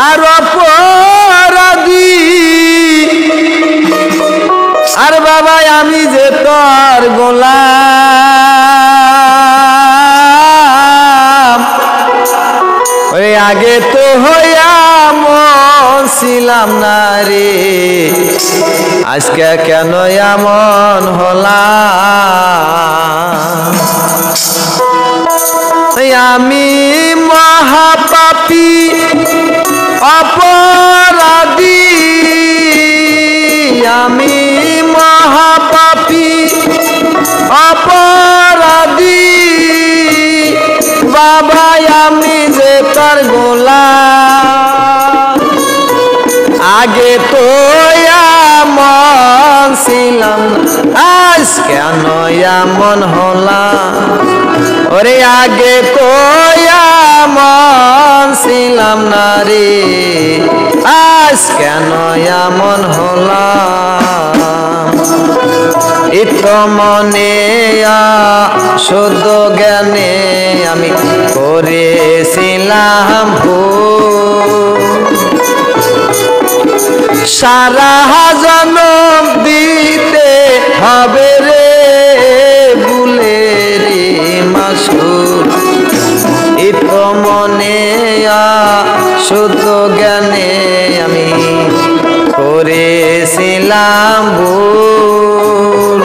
আর অপরাধী আর বাবা আমি যে তোর গোলাম ওই আগে তো হইয়া মন ছিলাম না রে আজকে কেন এমন হলাম আমি মহাপাপী অপরাধী আমি মহাপাপী অপরাধী বাবা আমি যে তার গোলাম আগে তো এমন ছিলাম আজ কেন এমন হলাম ওরে আগে তো এমন ছিলাম না রে আজ কেন এমন হলাম ইত মনে শুদ্ধ জ্ঞানে আমি করেছিলাম সারা জনম দিতে হবে রে ভুলে রে মাসুর ইত মনে শুদ্ধ জ্ঞানে আমি করেছিলাম ভুল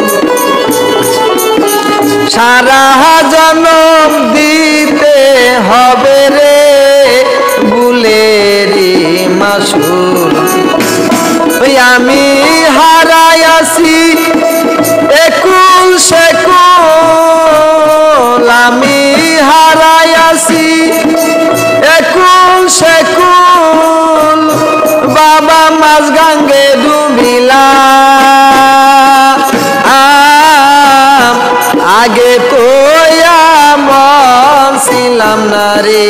সারা জনম দিতে হবে রে ভুলে রে মাসুর আমি হারাইয়াছি একুল সেকুল আমি হারাইয়াছি একুল সেকুল বাবা মাঝ গাঙ্গে ডুবিলা আগে তো এমন ছিলাম না রে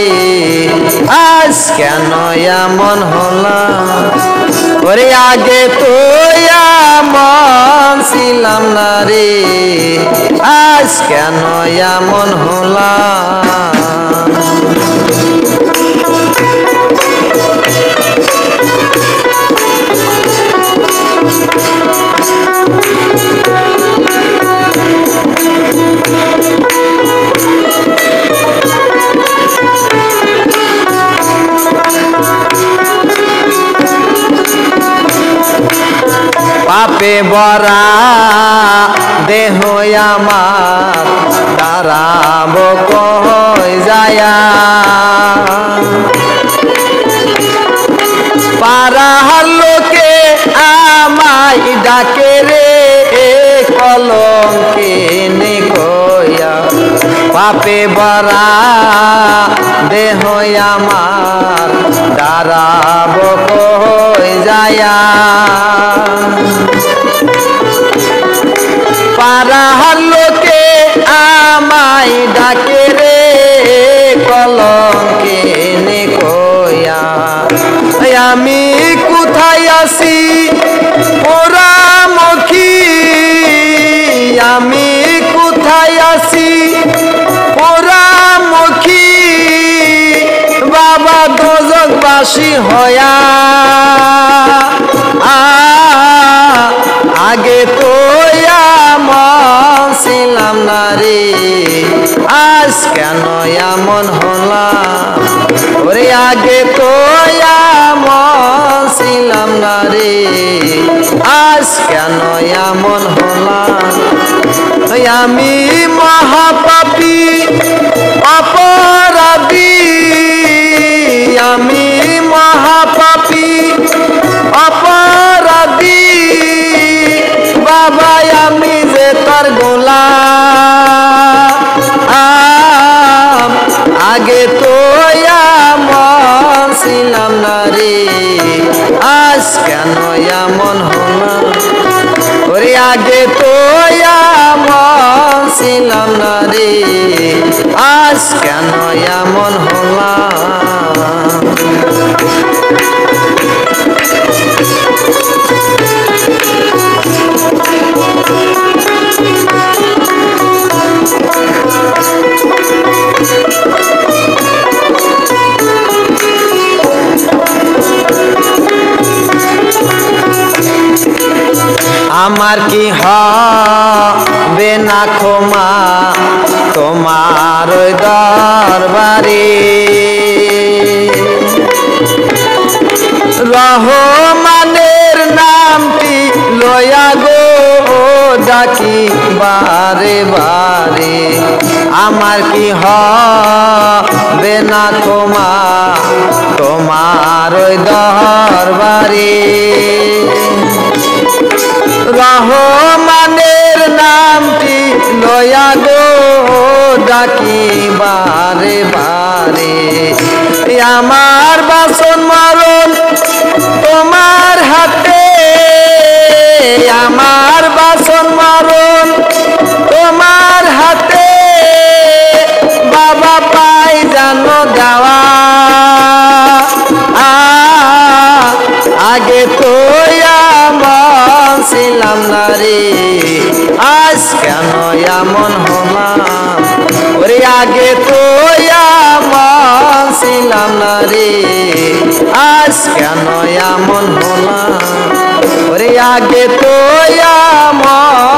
আজ কেন এমন হলাম ওরে আগে তো এমন ছিলাম না রে আজ কেন এমন হলাম পাপে বরা দেহ আমার দাঁড়াব কই যায়া পাড়ার লোকে আমায় ডাকে রে কলঙ্কে নিকয়া পাপে বরা দেহ আমার দাঁড়াব কই যায়া পাড়ার লোকে আমায় ডাকে রে কলঙ্কে নিকয়া আমি কোথায় আছি পোড়ামুখী আমি কোথায় আছি পোড়ামুখী বাবা দোজকবাসী হয়া আগে তো এমন ছিলাম না রে আজ কেন এমন হলাম ওরে আগে তো এমন ছিলাম না রে আজ কেন এমন হলাম আমি মহাপাপী অপরাধী আমি মহাপাপী অপরাধী বাবা আমি যে তার গোলাম আগে তো এমন ছিলাম না রে আজ কেন এমন হলাম ওরে আগে তো এমন ছিলাম না রে আজ কেন এমন হলাম আমার কি হবে না ক্ষমা তোমার ওই দরবারে রহমানের নামটি লয়া গো ডাকি বারে বারে আমার কি হবে না ক্ষমা তোমার ওই দরবারে রহমানের নামটি লয়া গো ডাকি বারে বারে আমার বাসন মরণ তোমার হাতে আমার বাসন মরণ তোমার হাতে বাবা পাই জানো দেওয়া আগে তো এমন ছিলাম না রে আজ কেন এমন হলাম ওরে আগে তো এমন ছিলাম না রে আজ কেন এমন হলাম ওরে আগে তো এমন